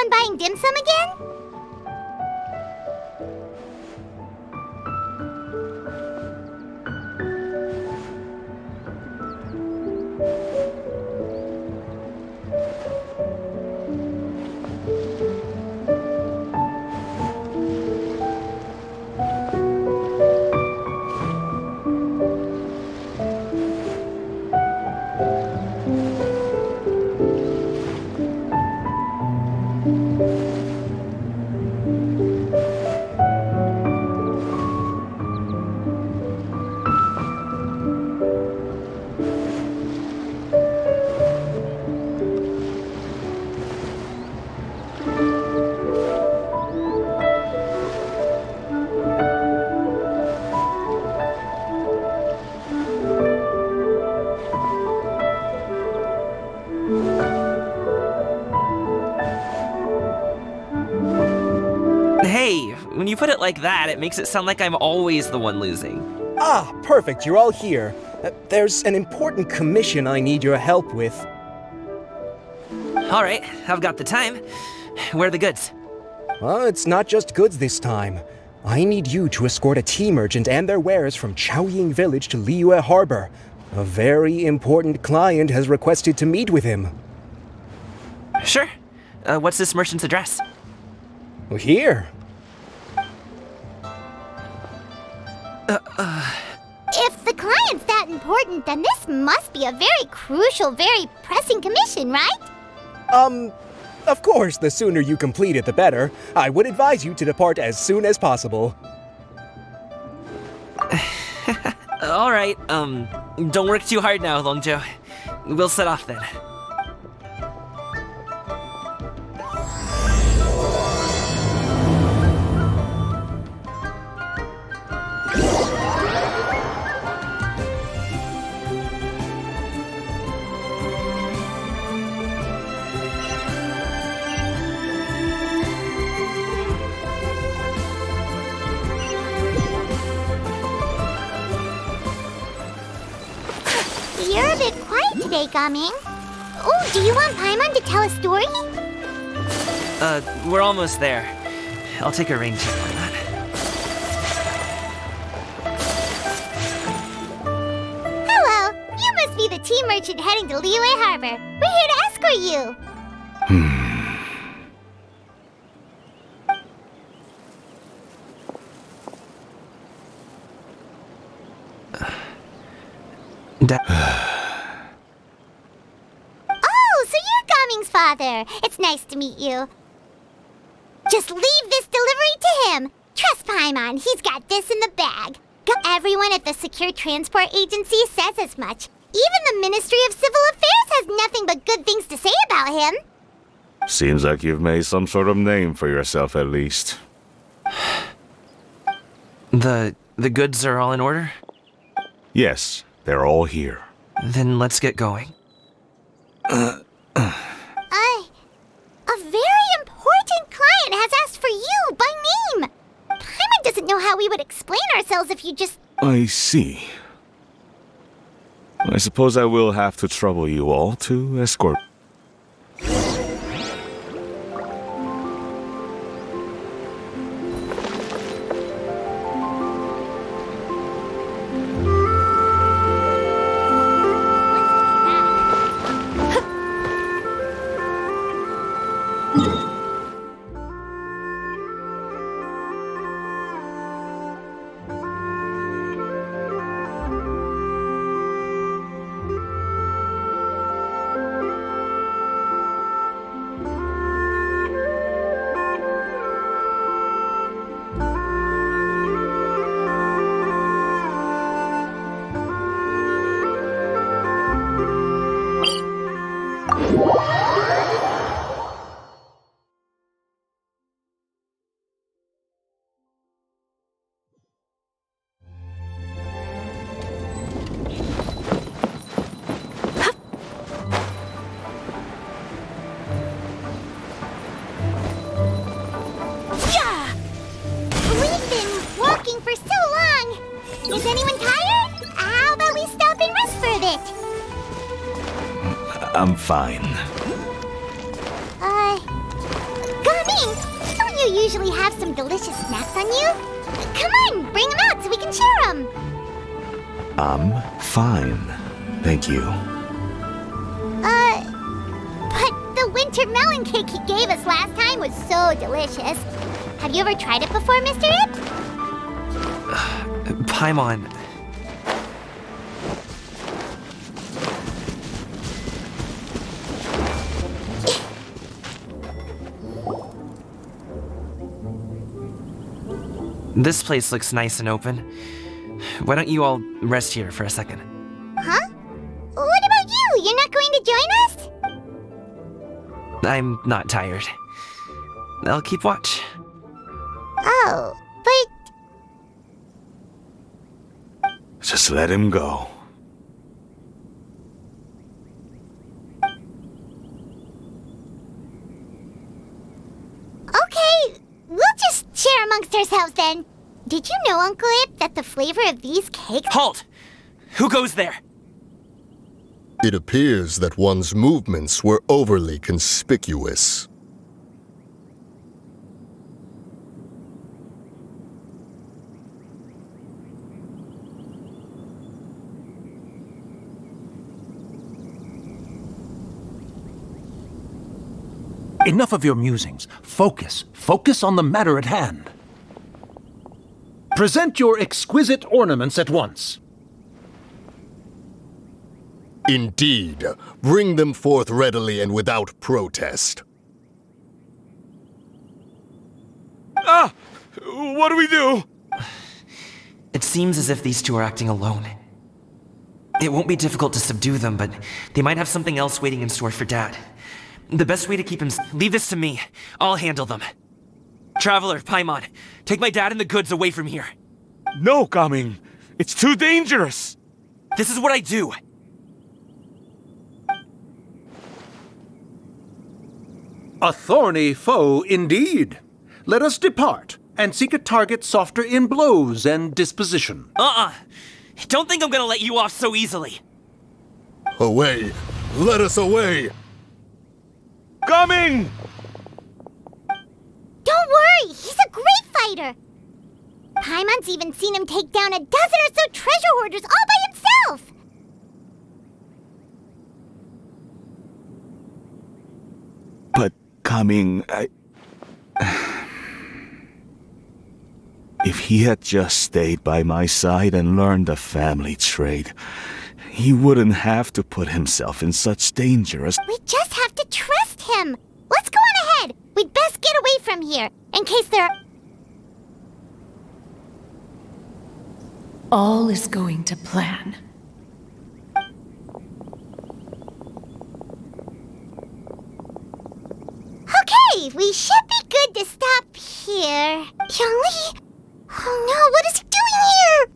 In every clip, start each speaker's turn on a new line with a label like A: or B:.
A: on buying dim sum again?
B: Hey, when you put it like that, it makes it sound like I'm always the one losing.
C: Ah, perfect, you're all here. There's an important commission I need your help with.
B: Alright, I've got the time. Where are the goods?
C: It's not just goods this time. I need you to escort a tea merchant and their wares from Chaoying Village to Liyue Harbor. A very important client has requested to meet with him.
B: Sure. What's this merchant's address?
C: Here.
A: If the client's that important, then this must be a very crucial, very pressing commission, right?
C: Of course, the sooner you complete it, the better. I would advise you to depart as soon as possible.
B: Alright, don't work too hard now, Longzhou. We'll set off then.
A: You're a bit quiet today, Gaming. Oh, do you want Paimon to tell a story?
B: We're almost there. I'll take a rain check on that.
A: Hello, you must be the tea merchant heading to Liyue Harbor. We're here to escort you. Oh, so you're Gaming's father. It's nice to meet you. Just leave this delivery to him. Trust Paimon, he's got this in the bag. Everyone at the Secure Transport Agency says as much. Even the Ministry of Civil Affairs has nothing but good things to say about him.
D: Seems like you've made some sort of name for yourself at least.
B: The goods are all in order?
D: Yes, they're all here.
B: Then let's get going.
A: A very important client has asked for you by name. Paimon doesn't know how we would explain ourselves if you just...
D: I see. I suppose I will have to trouble you all to escort. I'm fine.
A: usually have some delicious snacks on you? Come on, bring them out so we can share them.
D: I'm fine. Thank you.
A: But the winter melon cake he gave us last time was so delicious. Have you ever tried it before, Mr. Ip?
B: Paimon. This place looks nice and open. Why don't you all rest here for a second?
A: Huh? What about you? You're not going to join us?
B: I'm not tired. I'll keep watch.
A: Oh, but...
D: Just let him go.
A: Okay, we'll just share amongst ourselves then. Did you know, Uncle Ip, that the flavor of these cakes...
B: Halt! Who goes there?
E: It appears that one's movements were overly conspicuous.
F: Enough of your musings. Focus. Focus on the matter at hand. Present your exquisite ornaments at once.
E: Indeed. Bring them forth readily and without protest.
D: Ah! What do we do?
B: It seems as if these two are acting alone. It won't be difficult to subdue them, but they might have something else waiting in store for Dad. The best way to keep him... Leave this to me. I'll handle them. Traveler, Paimon, take my dad and the goods away from here.
D: No, Coming. It's too dangerous.
B: This is what I do.
F: A thorny foe indeed. Let us depart and seek a target softer in blows and disposition.
B: Don't think I'm gonna let you off so easily.
E: Away! Let us away!
D: Coming!
A: Don't worry, he's a great fighter. Paimon's even seen him take down a dozen or so treasure hoarders all by himself.
D: But, Coming, If he had just stayed by my side and learned the family trade, he wouldn't have to put himself in such danger as...
A: We just have to trust him. Let's go on ahead. We'd best get away from here, in case there...
G: All is going to plan.
A: Okay, we should be good to stop here. Youngly? Oh no, what is he doing here?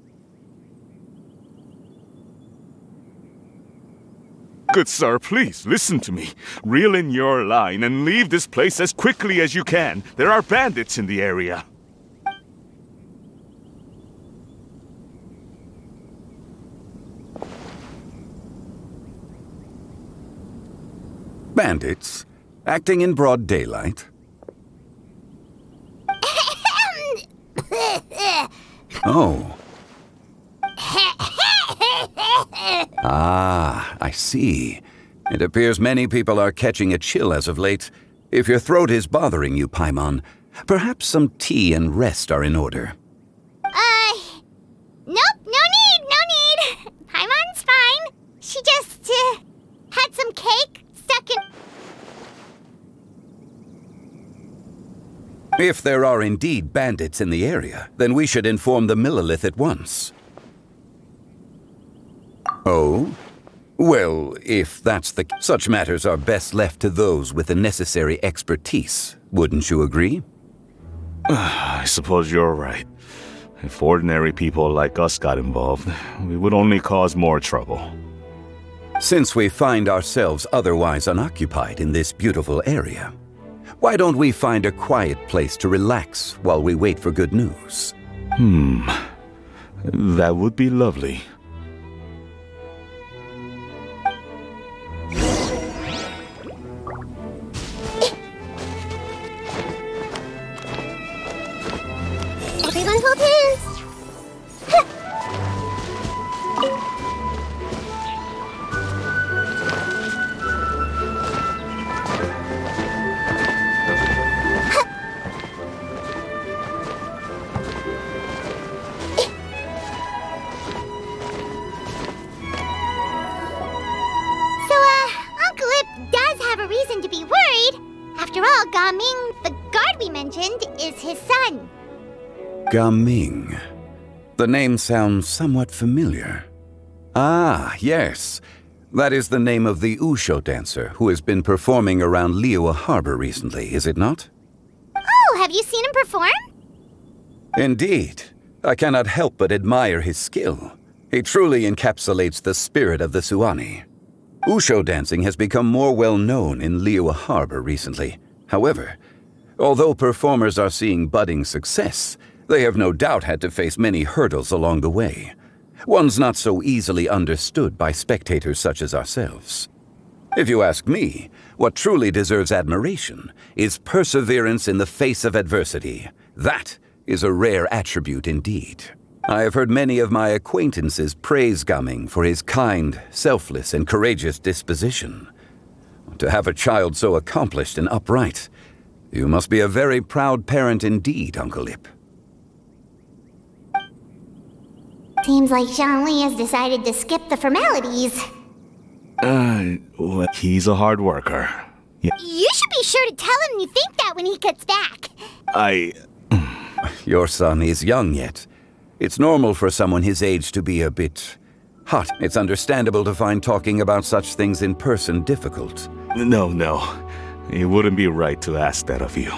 D: Good sir, please, listen to me. Reel in your line and leave this place as quickly as you can. There are bandits in the area.
H: Bandits? Acting in broad daylight? Oh. Ah, I see. It appears many people are catching a chill as of late. If your throat is bothering you, Paimon, perhaps some tea and rest are in order.
A: Nope, no need. Paimon's fine. She just, had some cake stuck in...
H: If there are indeed bandits in the area, then we should inform the Millilith at once. Oh? Well, if that's the... Such matters are best left to those with the necessary expertise, wouldn't you agree?
D: I suppose you're right. If ordinary people like us got involved, we would only cause more trouble.
H: Since we find ourselves otherwise unoccupied in this beautiful area, why don't we find a quiet place to relax while we wait for good news?
D: That would be lovely.
A: After all, Ga Ming, the guard we mentioned, is his son.
H: Gaming. The name sounds somewhat familiar. Ah, yes. That is the name of the Wushu dancer who has been performing around Liyue Harbor recently, is it not?
A: Oh, have you seen him perform?
H: Indeed. I cannot help but admire his skill. He truly encapsulates the spirit of the Suani. Wushu dancing has become more well known in Liyue Harbor recently. However, although performers are seeing budding success, they have no doubt had to face many hurdles along the way. One's not so easily understood by spectators such as ourselves. If you ask me, what truly deserves admiration is perseverance in the face of adversity. That is a rare attribute indeed. I have heard many of my acquaintances praise Gaming for his kind, selfless, and courageous disposition. To have a child so accomplished and upright, you must be a very proud parent indeed, Uncle Ip.
A: Seems like Zhongli has decided to skip the formalities.
D: Well, he's a hard worker. Yeah,
A: You should be sure to tell him you think that when he gets back.
H: Your son is young yet. It's normal for someone his age to be a bit hot. It's understandable to find talking about such things in person difficult.
D: No. It wouldn't be right to ask that of you.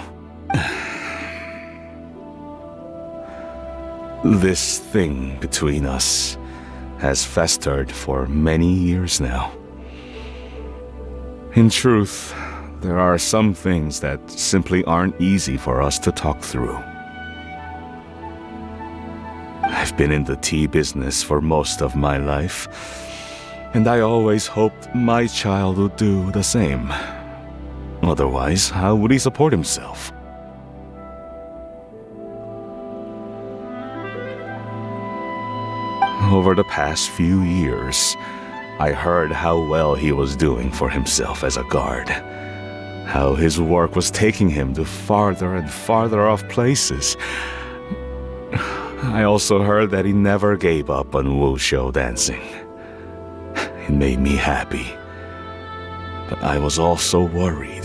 D: This thing between us has festered for many years now. In truth, there are some things that simply aren't easy for us to talk through. I've been in the tea business for most of my life, and I always hoped my child would do the same. Otherwise, how would he support himself? Over the past few years, I heard how well he was doing for himself as a guard. How his work was taking him to farther and farther off places. I also heard that he never gave up on Wushu dancing. It made me happy. But I was also worried.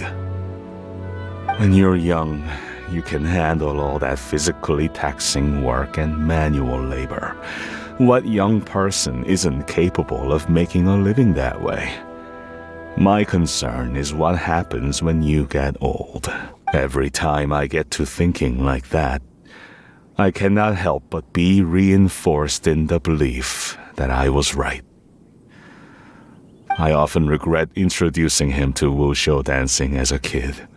D: When you're young, you can handle all that physically taxing work and manual labor. What young person isn't capable of making a living that way? My concern is what happens when you get old. Every time I get to thinking like that, I cannot help but be reinforced in the belief that I was right. I often regret introducing him to Wushu dancing as a kid.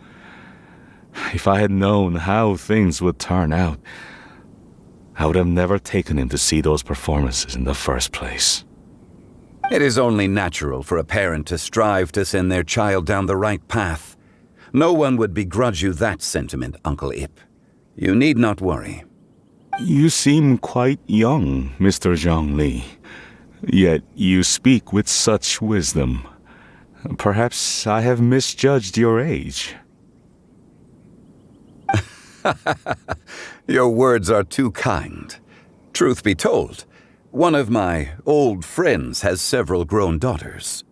D: If I had known how things would turn out, I would have never taken him to see those performances in the first place.
H: It is only natural for a parent to strive to send their child down the right path. No one would begrudge you that sentiment, Uncle Ip. You need not worry.
D: You seem quite young, Mr. Zhongli. Yet you speak with such wisdom. Perhaps I have misjudged your age.
H: Your words are too kind. Truth be told, one of my old friends has several grown daughters.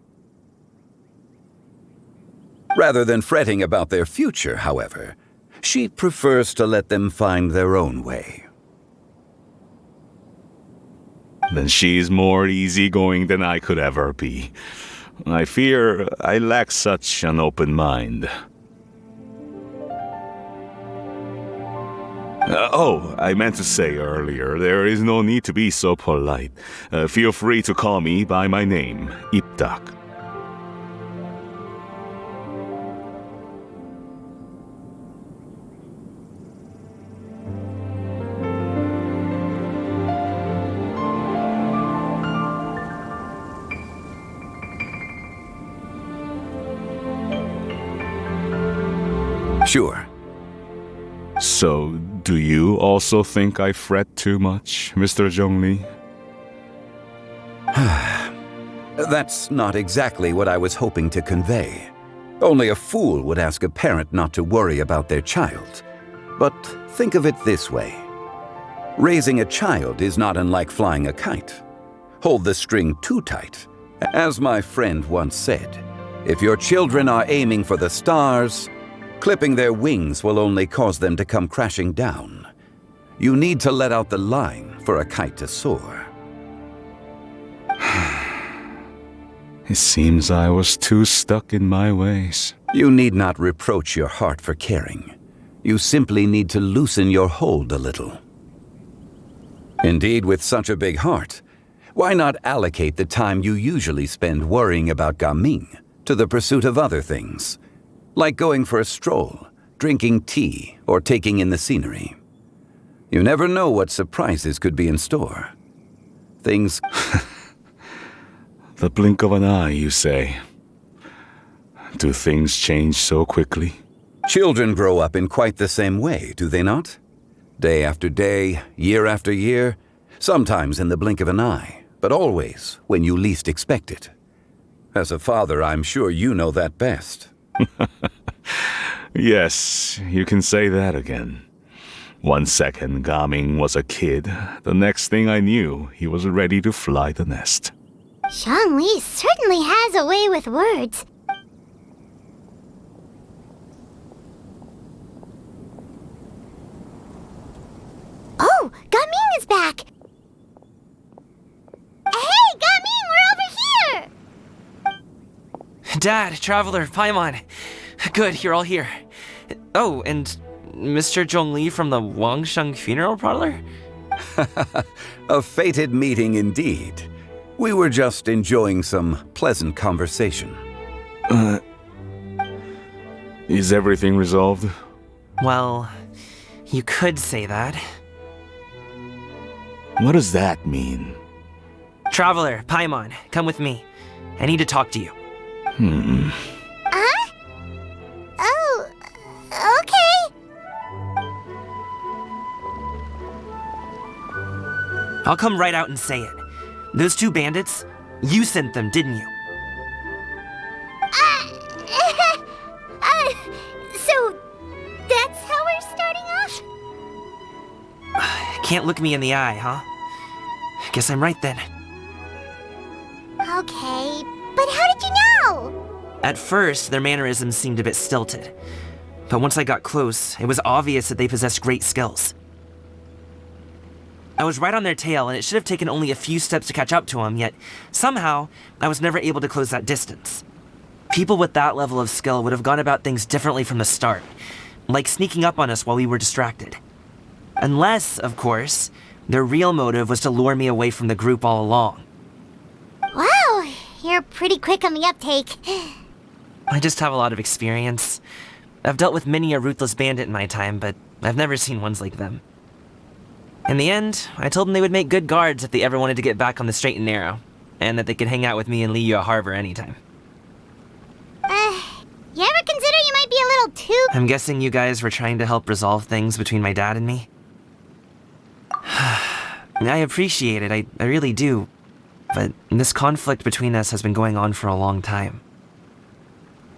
H: Rather than fretting about their future, however, she prefers to let them find their own way.
D: Then she's more easygoing than I could ever be. I fear I lack such an open mind. I meant to say earlier, there is no need to be so polite. Feel free to call me by my name, Ipdak.
H: Sure.
D: So, do you also think I fret too much, Mr. Zhongli?
H: That's not exactly what I was hoping to convey. Only a fool would ask a parent not to worry about their child. But think of it this way. Raising a child is not unlike flying a kite. Hold the string too tight. As my friend once said, if your children are aiming for the stars, Clipping their wings will only cause them to come crashing down. You need to let out the line for a kite to soar.
D: It seems I was too stuck in my ways.
H: You need not reproach your heart for caring. You simply need to loosen your hold a little. Indeed, with such a big heart, why not allocate the time you usually spend worrying about Gaming to the pursuit of other things, like going for a stroll, drinking tea, or taking in the scenery? You never know what surprises could be in store. Things...
D: The blink of an eye, you say. Do things change so quickly?
H: Children grow up in quite the same way, do they not? Day after day, year after year, sometimes in the blink of an eye, but always when you least expect it. As a father, I'm sure you know that best.
D: Yes, you can say that again. 1 second, Gaming was a kid. The next thing I knew, he was ready to fly the nest.
A: Zhongli certainly has a way with words. Oh, Gaming is back! Hey, Gaming, we're over here!
B: Dad, Traveler, Paimon. Good, you're all here. Oh, and Mr. Zhongli from the Wangsheng Funeral Parlor?
H: A fated meeting indeed. We were just enjoying some pleasant conversation.
D: Is everything resolved?
B: Well, you could say that.
D: What does that mean?
B: Traveler, Paimon, come with me. I need to talk to you.
A: Huh? Oh, okay.
B: I'll come right out and say it. Those 2 bandits, you sent them, didn't you?
A: So that's how we're starting off?
B: Can't look me in the eye, huh? Guess I'm right then.
A: Okay, but how did you know?
B: At first, their mannerisms seemed a bit stilted. But once I got close, it was obvious that they possessed great skills. I was right on their tail, and it should have taken only a few steps to catch up to them, yet somehow, I was never able to close that distance. People with that level of skill would have gone about things differently from the start, like sneaking up on us while we were distracted. Unless, of course, their real motive was to lure me away from the group all along.
A: Wow, you're pretty quick on the uptake.
B: I just have a lot of experience. I've dealt with many a ruthless bandit in my time, but I've never seen ones like them. In the end, I told them they would make good guards if they ever wanted to get back on the straight and narrow, and that they could hang out with me in Liyue Harbor anytime.
A: You ever consider you might be a little too...
B: I'm guessing you guys were trying to help resolve things between my dad and me? I appreciate it, I really do. But this conflict between us has been going on for a long time.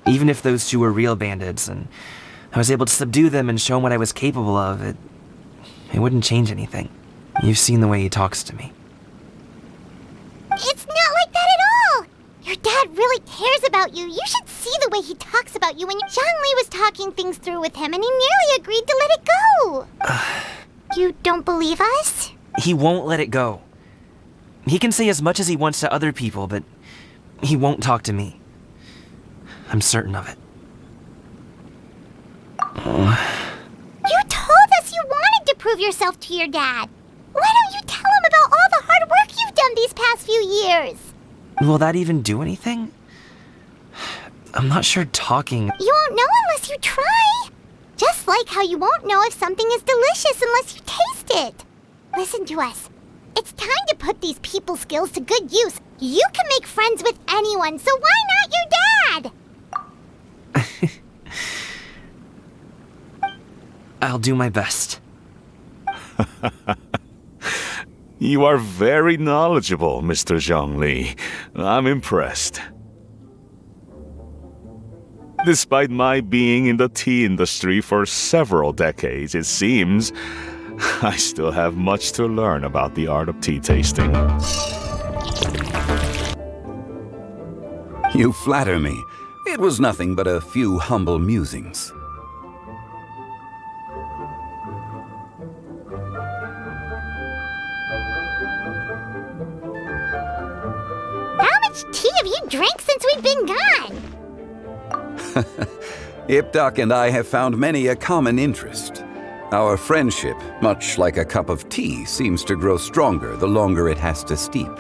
B: Even if those 2 were real bandits, and I was able to subdue them and show him what I was capable of, it wouldn't change anything. You've seen the way he talks to me.
A: It's not like that at all! Your dad really cares about you. You should see the way he talks about you when Zhongli was talking things through with him and he nearly agreed to let it go. You don't believe us?
B: He won't let it go. He can say as much as he wants to other people, but he won't talk to me. I'm certain of it.
A: You told us you wanted to prove yourself to your dad. Why don't you tell him about all the hard work you've done these past few years?
B: Will that even do anything? I'm not sure talking...
A: You won't know unless you try. Just like how you won't know if something is delicious unless you taste it. Listen to us. It's time to put these people skills to good use. You can make friends with anyone, so why not your dad?
B: I'll do my best.
D: You are very knowledgeable, Mr. Zhongli. I'm impressed. Despite my being in the tea industry for several decades, it seems I still have much to learn about the art of tea tasting.
H: You flatter me. It was nothing but a few humble musings. Ipdak and I have found many a common interest. Our friendship, much like a cup of tea, seems to grow stronger the longer it has to steep.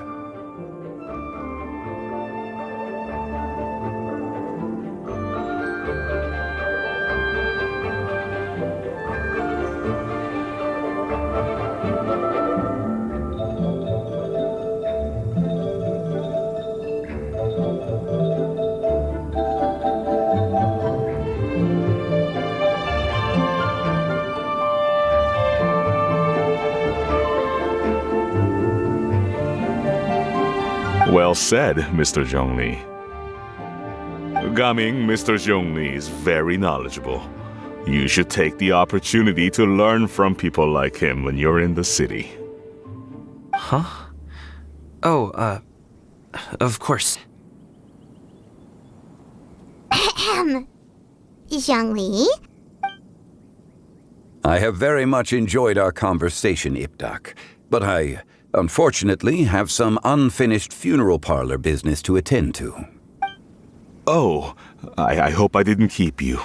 D: Well said, Mr. Zhongli. Gaming, Mr. Zhongli is very knowledgeable. You should take the opportunity to learn from people like him when you're in the city.
B: Huh? Oh, of course.
A: Zhongli?
H: I have very much enjoyed our conversation, Ipdak, but I, unfortunately, have some unfinished funeral parlor business to attend to.
D: Oh, I hope I didn't keep you.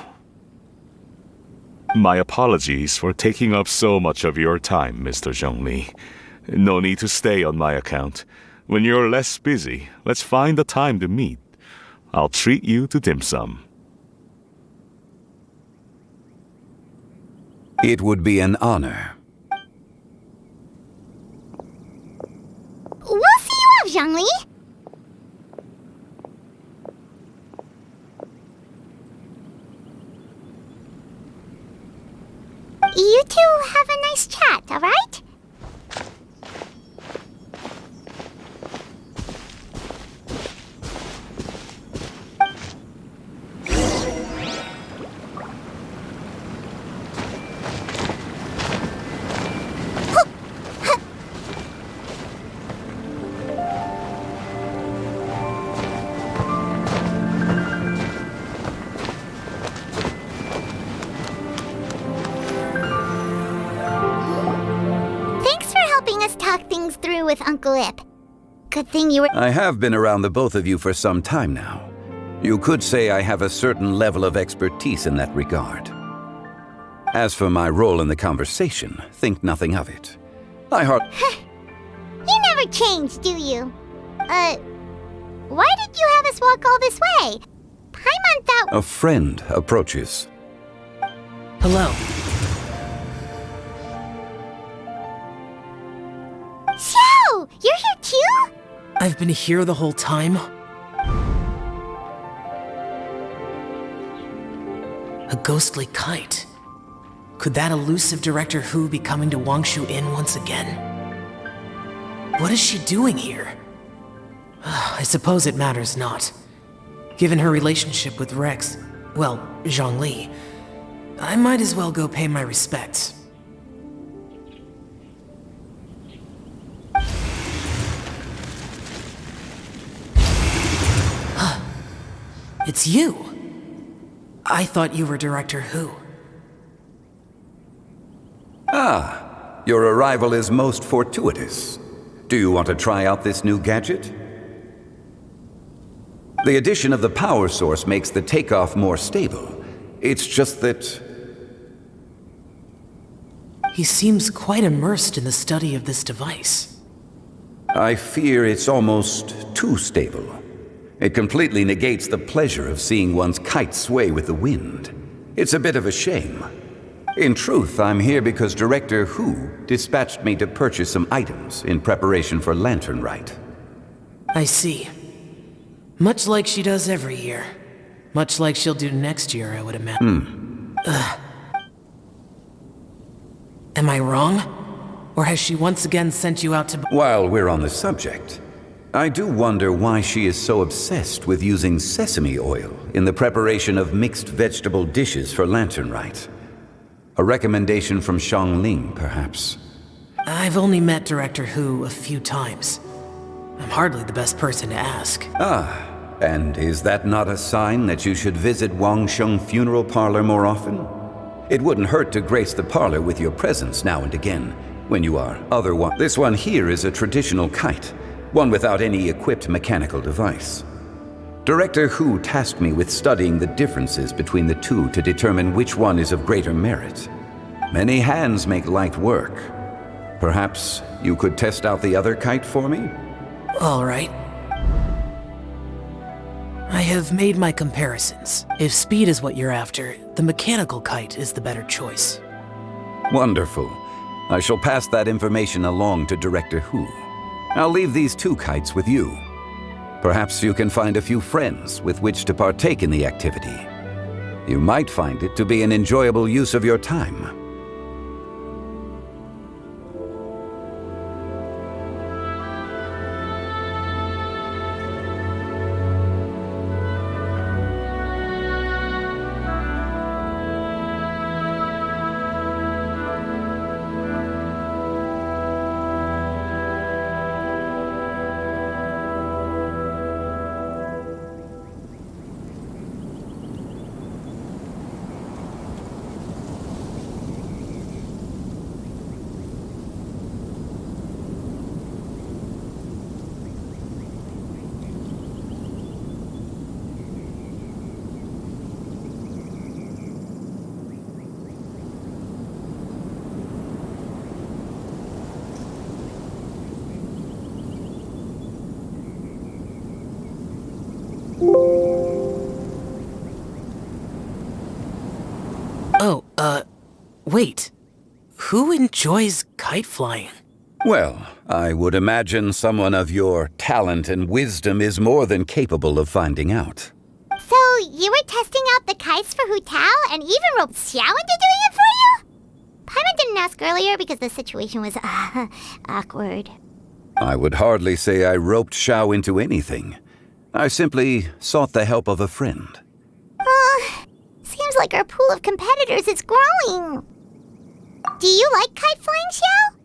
D: My apologies for taking up so much of your time, Mr. Zhongli. No need to stay on my account. When you're less busy, let's find a time to meet. I'll treat you to dim sum.
H: It would be an honor.
A: We'll see you off, Zhongli. You two have a nice chat, all right? Talk things through with Uncle Ip. Good thing you were—
H: I have been around the both of you for some time now. You could say I have a certain level of expertise in that regard. As for my role in the conversation, think nothing of it.
A: You never change, do you? Why did you have us walk all this way? Paimon thought—
H: A friend approaches.
I: Hello.
A: Xiao! You're here too?
I: I've been here the whole time? A ghostly kite. Could that elusive Director Hu be coming to Wangshu Inn once again? What is she doing here? I suppose it matters not. Given her relationship with Rex, well, Zhongli, I might as well go pay my respects. It's you! I thought you were Director Hu.
H: Ah, your arrival is most fortuitous. Do you want to try out this new gadget? The addition of the power source makes the takeoff more stable. It's just that...
I: He seems quite immersed in the study of this device.
H: I fear it's almost too stable. It completely negates the pleasure of seeing one's kite sway with the wind. It's a bit of a shame. In truth, I'm here because Director Hu dispatched me to purchase some items in preparation for Lantern Rite.
I: I see. Much like she does every year. Much like she'll do next year, I would imagine. Am I wrong? Or has she once again sent you out to—
H: While we're on the subject, I do wonder why she is so obsessed with using sesame oil in the preparation of mixed vegetable dishes for Lantern Rite. A recommendation from Xiangling, perhaps.
I: I've only met Director Hu a few times. I'm hardly the best person to ask.
H: Ah, and is that not a sign that you should visit Wangsheng Funeral Parlor more often? It wouldn't hurt to grace the parlor with your presence now and again, when you are otherwise. This one here is a traditional kite, one without any equipped mechanical device. Director Hu tasked me with studying the differences between the two to determine which one is of greater merit. Many hands make light work. Perhaps you could test out the other kite for me?
I: All right. I have made my comparisons. If speed is what you're after, the mechanical kite is the better choice.
H: Wonderful. I shall pass that information along to Director Hu. I'll leave these 2 kites with you. Perhaps you can find a few friends with which to partake in the activity. You might find it to be an enjoyable use of your time.
I: Wait. Who enjoys kite flying?
H: Well, I would imagine someone of your talent and wisdom is more than capable of finding out.
A: So, you were testing out the kites for Hu Tao and even roped Xiao into doing it for you? Paimon didn't ask earlier because the situation was, awkward.
H: I would hardly say I roped Xiao into anything. I simply sought the help of a friend.
A: Seems like our pool of competitors is growing. Do you like kite flying, Xiao?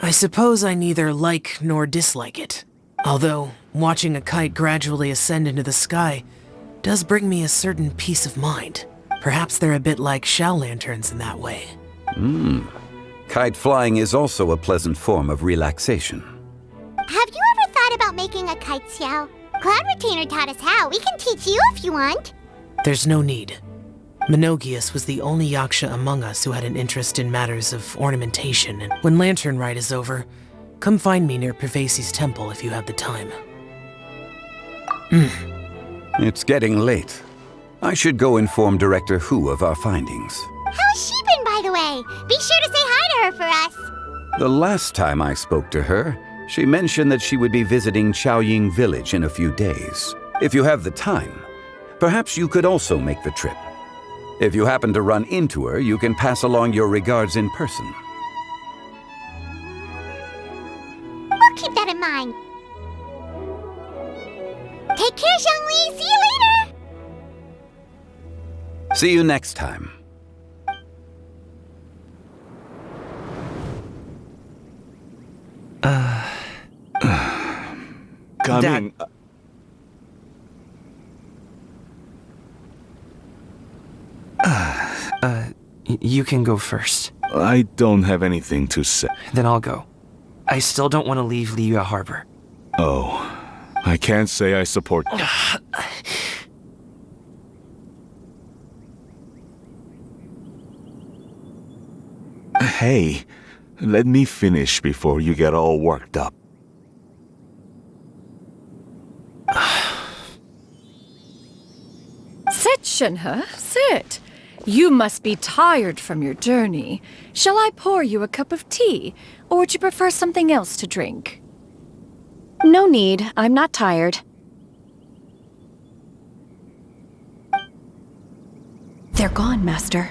I: I suppose I neither like nor dislike it. Although, watching a kite gradually ascend into the sky does bring me a certain peace of mind. Perhaps they're a bit like Xiao lanterns in that way.
H: Kite flying is also a pleasant form of relaxation.
A: Have you ever thought about making a kite, Xiao? Cloud Retainer taught us how. We can teach you if you want.
I: There's no need. Menogius was the only Yaksha among us who had an interest in matters of ornamentation, and when Lantern Rite is over, come find me near Pervasi's temple if you have the time.
H: It's getting late. I should go inform Director Hu of our findings.
A: How's she been, by the way? Be sure to say hi to her for us.
H: The last time I spoke to her, she mentioned that she would be visiting Chaoying Village in a few days. If you have the time, perhaps you could also make the trip. If you happen to run into her, you can pass along your regards in person.
A: We'll keep that in mind. Take care, Zhongli. See you later.
H: See you next time.
D: Coming.
B: You can go first.
D: I don't have anything to say.
B: Then I'll go. I still don't want to leave Liyue Harbor.
D: Oh, I can't say I support... Hey, let me finish before you get all worked up.
G: Sit, Shenhe, sit. You must be tired from your journey. Shall I pour you a cup of tea, or would you prefer something else to drink?
J: No need. I'm not tired. They're gone, Master.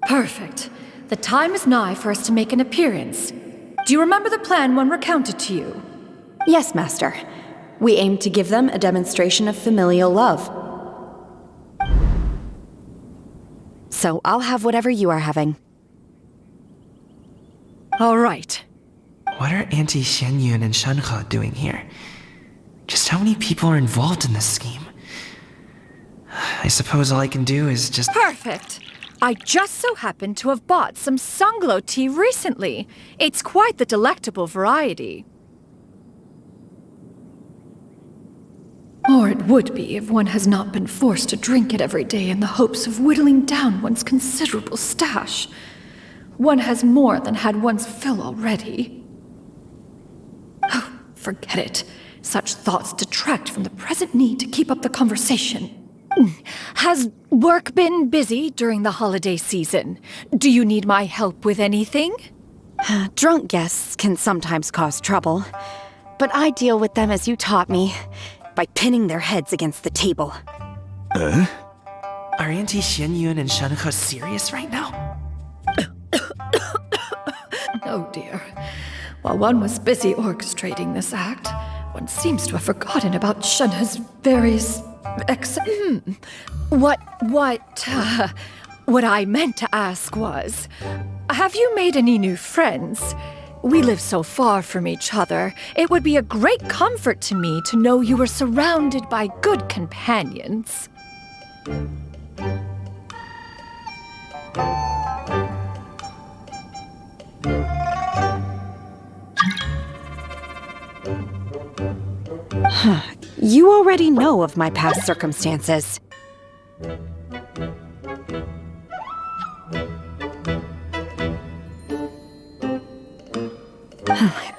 G: Perfect. The time is nigh for us to make an appearance. Do you remember the plan when recounted to you?
J: Yes, Master. We aim to give them a demonstration of familial love. So I'll have whatever you are having.
G: All right.
B: What are Auntie Xianyun and Shanhe doing here? Just how many people are involved in this scheme? I suppose all I can do is just...
G: Perfect. I just so happen to have bought some Sunglow tea recently. It's quite the delectable variety. Or it would be if one has not been forced to drink it every day in the hopes of whittling down one's considerable stash. One has more than had one's fill already. Oh, forget it. Such thoughts detract from the present need to keep up the conversation. Has work been busy during the holiday season? Do you need my help with anything?
J: Drunk guests can sometimes cause trouble, but I deal with them as you taught me, by pinning their heads against the table.
B: Are Auntie Xianyun and Shenhe serious right now?
G: Oh dear. While one was busy orchestrating this act, one seems to have forgotten about Shenhe's various What I meant to ask was, have you made any new friends? We live so far from each other, it would be a great comfort to me to know you were surrounded by good companions.
J: You already know of my past circumstances.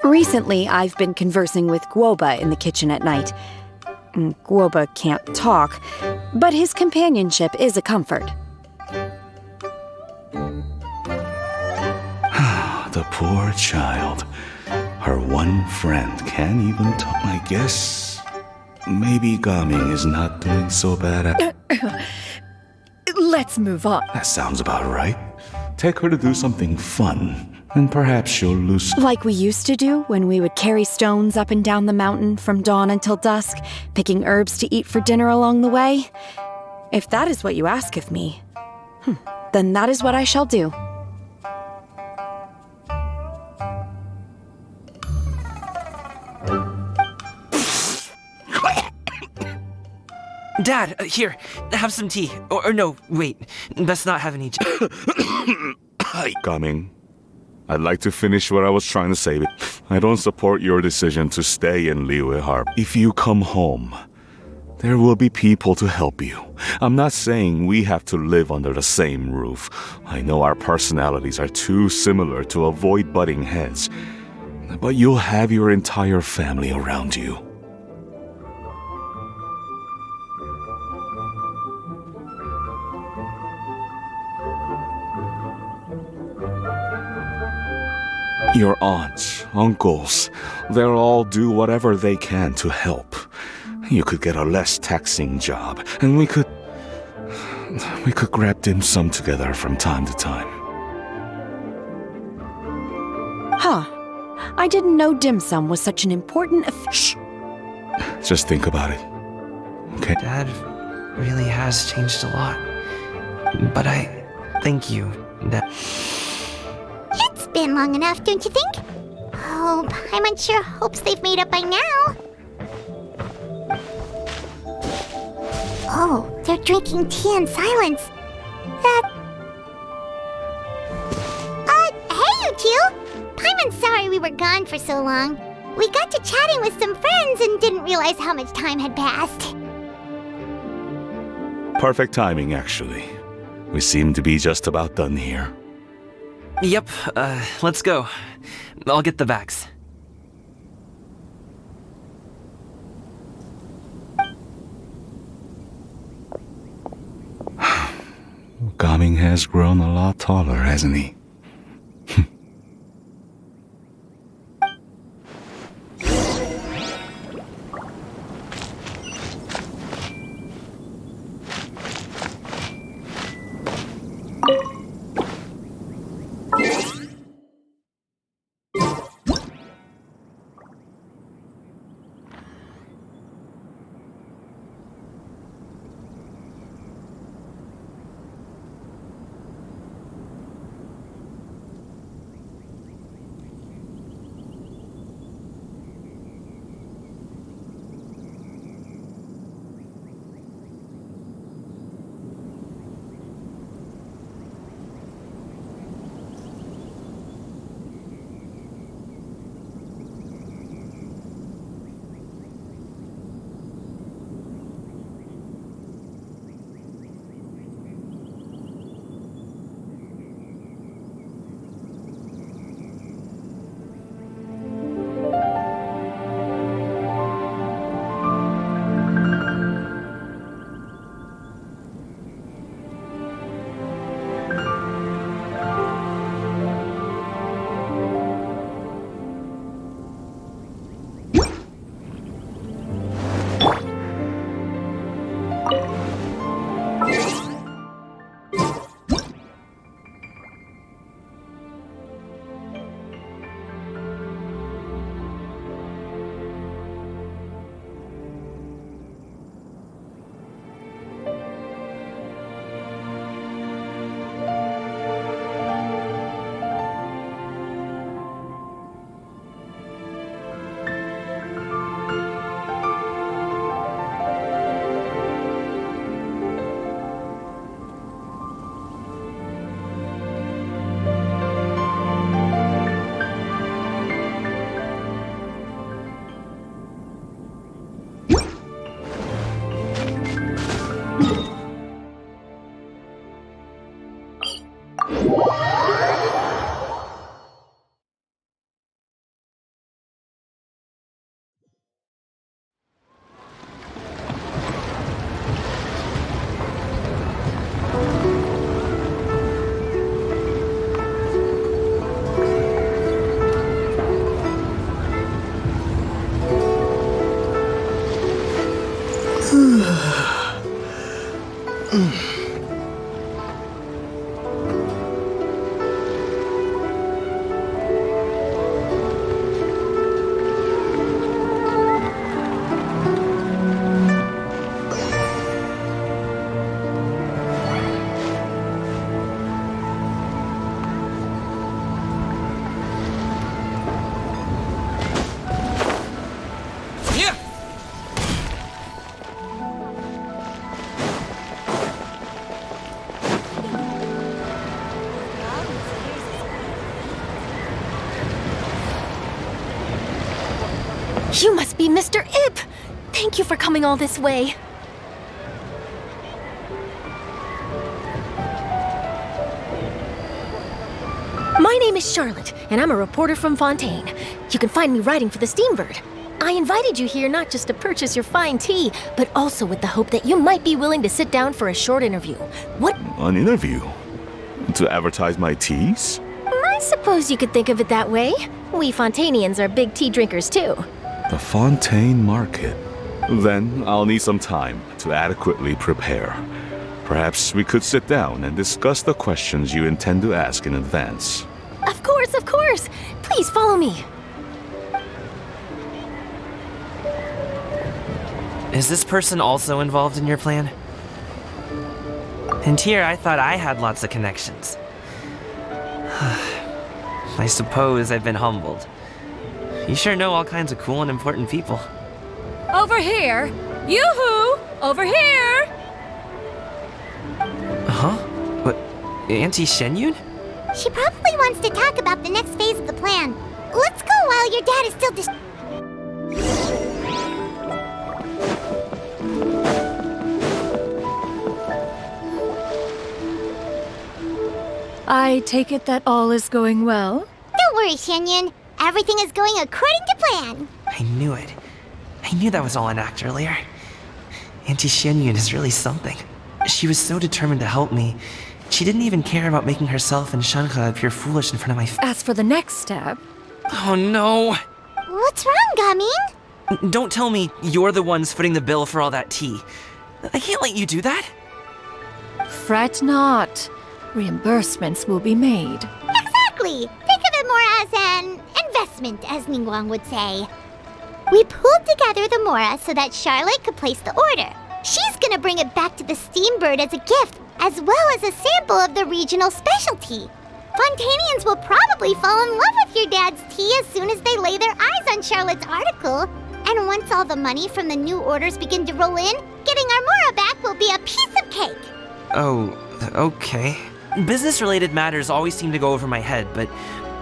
J: Recently, I've been conversing with Guoba in the kitchen at night. Guoba can't talk, but his companionship is a comfort.
D: The poor child. Her one friend can't even talk. I guess maybe Gaming is not doing so bad at...
G: Let's move on.
D: That sounds about right. Take her to do something fun, and perhaps she'll lose...
J: Like we used to do when we would carry stones up and down the mountain from dawn until dusk, picking herbs to eat for dinner along the way. If that is what you ask of me, then that is what I shall do.
B: Dad, here, have some tea. Or no, wait, best not have any...
D: Coming. I'd like to finish what I was trying to say, but I don't support your decision to stay in Liyue Harbor. If you come home, there will be people to help you. I'm not saying we have to live under the same roof. I know our personalities are too similar to avoid butting heads, but you'll have your entire family around you. Your aunts, uncles, they'll all do whatever they can to help. You could get a less taxing job, and we could grab dim sum together from time to time.
J: I didn't know dim sum was such an important
D: Shh! Just think about it, okay?
B: Dad really has changed a lot. But I thank you, Dad.
A: It's been long enough, don't you think? Oh, Paimon sure hopes they've made up by now. Oh, they're drinking tea in silence. Hey, you two! Paimon's sorry we were gone for so long. We got to chatting with some friends and didn't realize how much time had passed.
D: Perfect timing, actually. We seem to be just about done here.
B: Yep, let's go. I'll get the bags.
D: Gaming has grown a lot taller, hasn't he?
K: Mr. Ip! Thank you for coming all this way. My name is Charlotte, and I'm a reporter from Fontaine. You can find me writing for the Steambird. I invited you here not just to purchase your fine tea, but also with the hope that you might be willing to sit down for a short interview. What?
D: An interview? To advertise my teas?
K: I suppose you could think of it that way. We Fontainians are big tea drinkers too.
D: The Fontaine Market. Then I'll need some time to adequately prepare. Perhaps we could sit down and discuss the questions you intend to ask in advance.
K: Of course, of course. Please follow me.
B: Is this person also involved in your plan? And here I thought I had lots of connections. I suppose I've been humbled. You sure know all kinds of cool and important people.
G: Over here! Yoo-hoo! Over here!
B: Huh? What? Auntie Shenyun?
A: She probably wants to talk about the next phase of the plan. Let's go while your dad is still
G: I take it that all is going well?
A: Don't worry, Shenyun. Everything is going according to plan.
B: I knew it. I knew that was all an act earlier. Auntie Shenyun is really something. She was so determined to help me. She didn't even care about making herself and Shanka appear foolish in front of my
G: As for the next step...
B: Oh no!
A: What's wrong, Gaming?
B: Don't tell me you're the ones footing the bill for all that tea. I can't let you do that.
G: Fret not. Reimbursements will be made.
A: Exactly! Think of it more as an investment, as Ningguang would say. We pulled together the Mora so that Charlotte could place the order. She's gonna bring it back to the Steambird as a gift, as well as a sample of the regional specialty. Fontainians will probably fall in love with your dad's tea as soon as they lay their eyes on Charlotte's article. And once all the money from the new orders begin to roll in, getting our Mora back will be a piece of cake.
B: Oh, okay. Business-related matters always seem to go over my head, but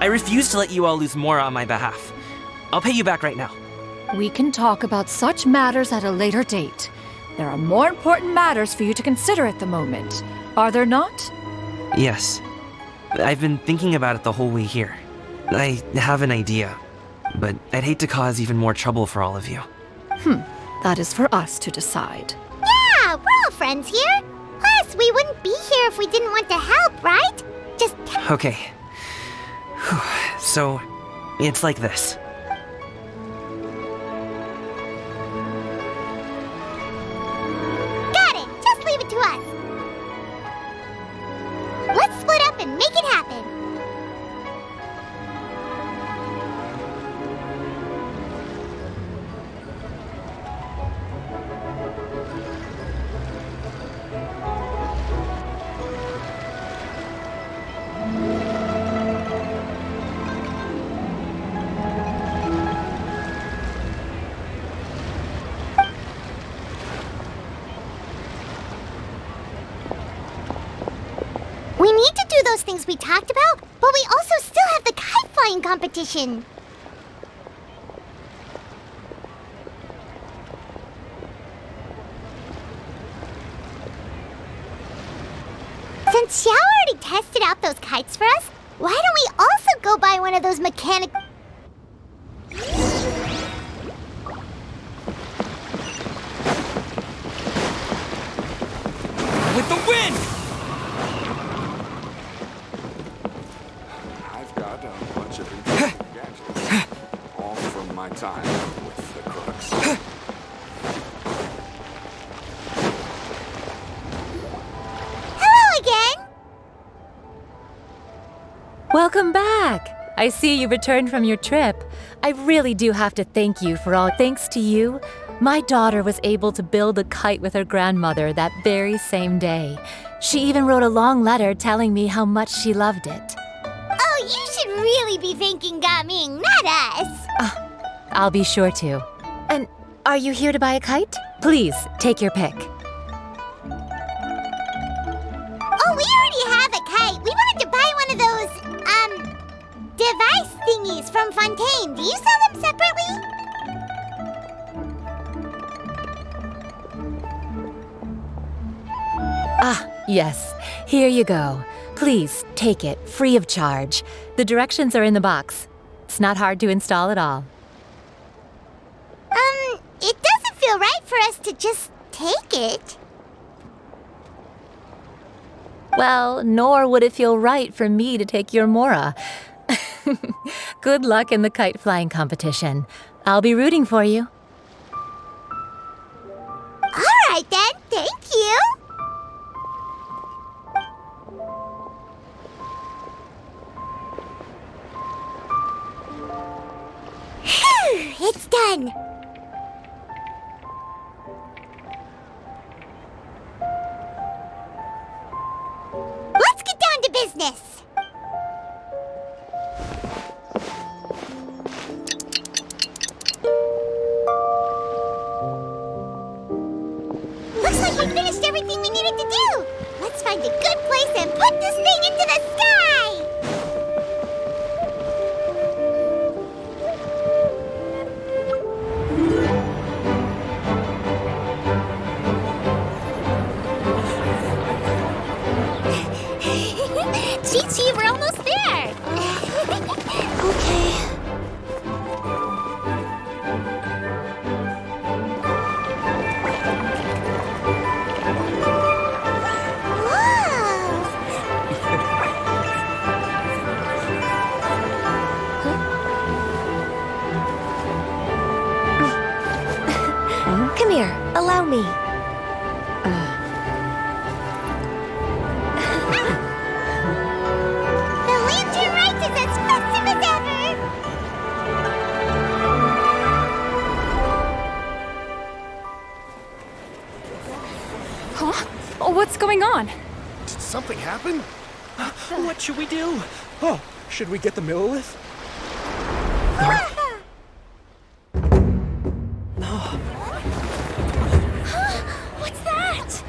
B: I refuse to let you all lose more on my behalf. I'll pay you back right now.
G: We can talk about such matters at a later date. There are more important matters for you to consider at the moment, are there not?
B: Yes. I've been thinking about it the whole way here. I have an idea, but I'd hate to cause even more trouble for all of you.
G: That is for us to decide.
A: Yeah, we're all friends here. Plus, we wouldn't be here if we didn't want to help, right? Just
B: Okay. So, it's like this.
A: got it. Just leave it to us. Let's split up and make it happen. We need to do those things we talked about, but we also still have the kite flying competition. Since Xiao already tested out those kites for us, why don't we also go buy one of those mechanic...
B: With the wind!
L: I've got a bunch of interesting gadgets, all from my time with the crooks.
A: Hello again!
M: Welcome back! I see you returned from your trip. I really do have to thank you for all. Thanks to you, my daughter was able to build a kite with her grandmother that very same day. She even wrote a long letter telling me how much she loved it.
A: Oh, you should really be thanking Gaming, not us.
M: I'll be sure to. And are you here to buy a kite? Please, take your pick.
A: Oh, we already have a kite. We wanted to buy one of those, device thingies from Fontaine. Do you sell them separately?
M: Ah, yes. Here you go. Please take it, free of charge. The directions are in the box. It's not hard to install at all.
A: It doesn't feel right for us to just take it.
M: Well, nor would it feel right for me to take your Mora. Good luck in the kite flying competition. I'll be rooting for you.
A: All right then, thank you. Phew, it's done. Let's get down to business. Looks like we finished everything we needed to do. Let's find a good place and put this thing into the sky. Chi-Chi, we're almost there. Okay.
K: Come here, allow me.
A: The lantern ride is as festive as ever!
G: Huh? Oh, what's going on?
E: Did something happen?
C: What should we do? Oh, should we get the Millilith?
A: What's that?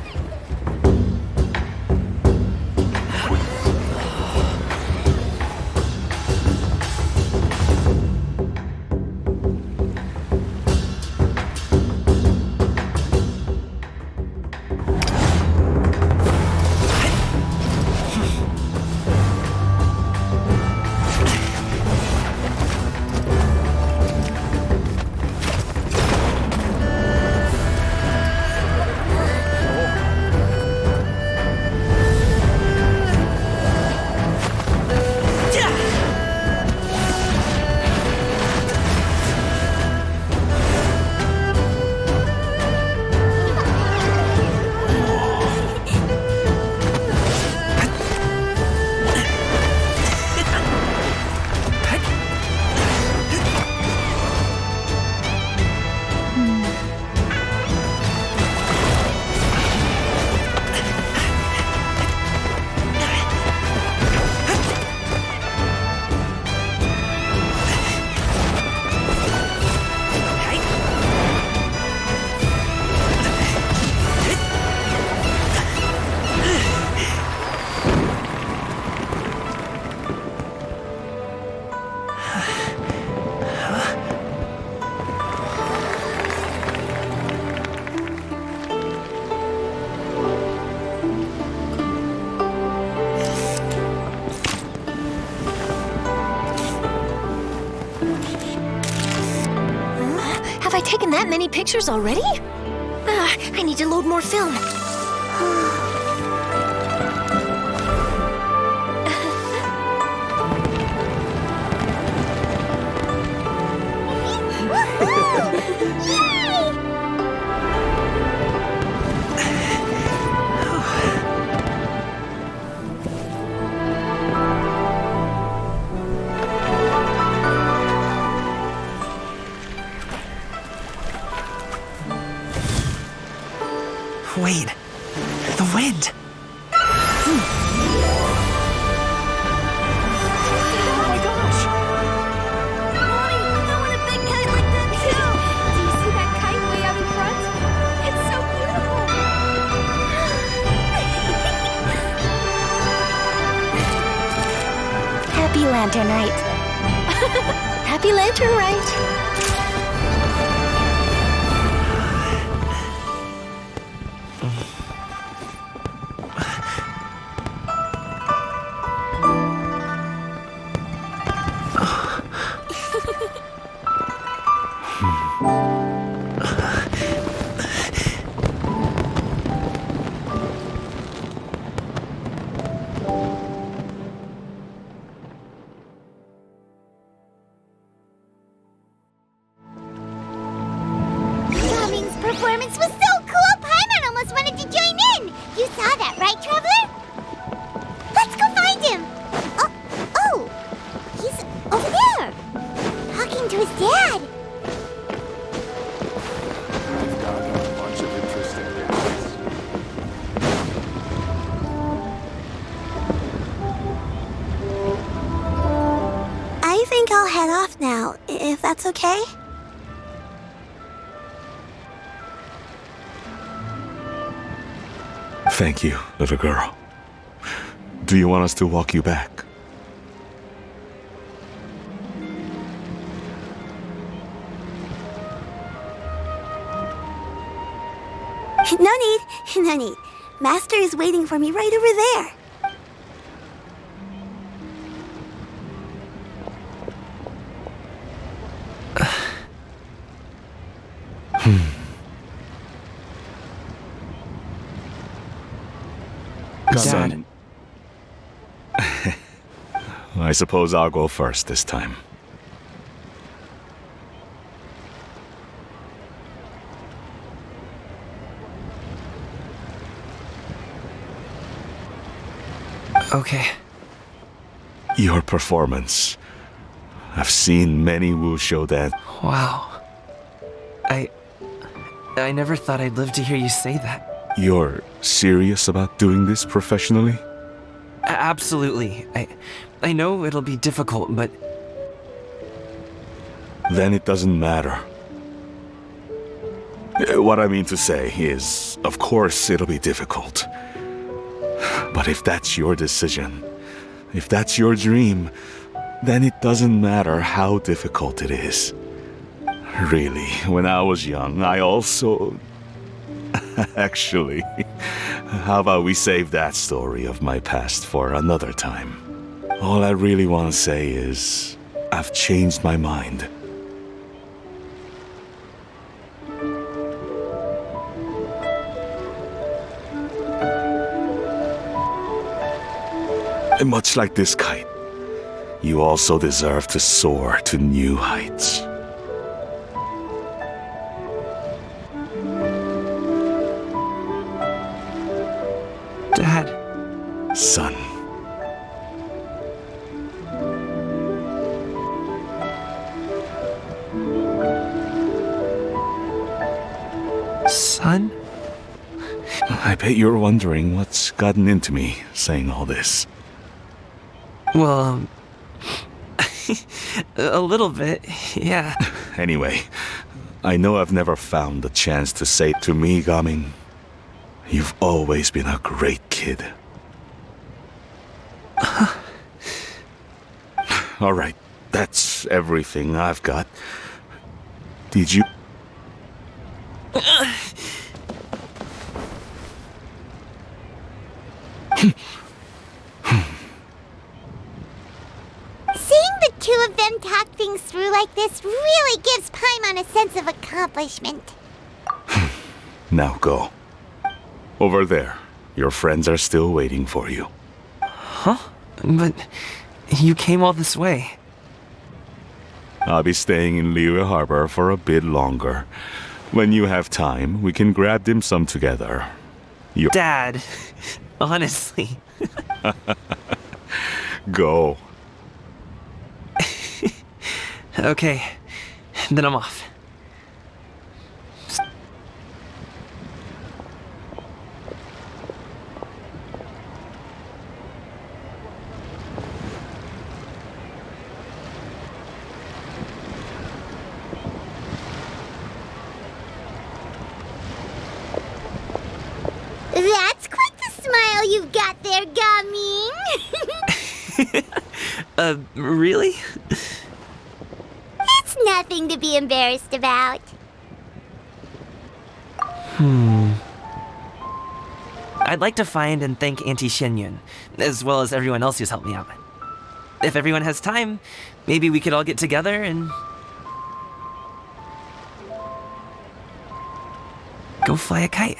K: Have I taken that many pictures already? I need to load more film.
B: Wait, the wind.
K: Happy Lantern Rite. Happy Lantern Rite.
N: that's okay?
D: Thank you, little girl. Do you want us to walk you back?
N: No need, no need. Master is waiting for me right over there.
D: Son. I suppose I'll go first this time.
B: Okay.
D: Your performance. I've seen many wushou dance.
B: Wow. I never thought I'd live to hear you say that.
D: You're serious about doing this professionally?
B: Absolutely. I know it'll be difficult, but...
D: Then it doesn't matter. What I mean to say is, of course it'll be difficult. But if that's your decision, if that's your dream, then it doesn't matter how difficult it is. Really, when I was young, I also... Actually, how about we save that story of my past for another time? All I really want to say is, I've changed my mind. And much like this kite, you also deserve to soar to new heights.
B: Dad.
D: Son.
B: Son?
D: I bet you're wondering what's gotten into me saying all this.
B: Well, a little bit, yeah.
D: Anyway, I know I've never found the chance to say to me, Gaming, you've always been a great kid. All right, that's everything I've got. Did you...
A: Seeing the two of them talk things through like this really gives Paimon a sense of accomplishment.
D: Now go. Over there. Your friends are still waiting for you.
B: Huh? But you came all this way.
D: I'll be staying in Liyue Harbor for a bit longer. When you have time, we can grab dim sum together.
B: Dad, honestly.
D: Go.
B: Okay, then I'm off.
A: That's quite the smile you've got there, Gaming.
B: Really?
A: It's nothing to be embarrassed about.
B: I'd like to find and thank Auntie Xinyun, as well as everyone else who's helped me out. If everyone has time, maybe we could all get together and... go fly a kite.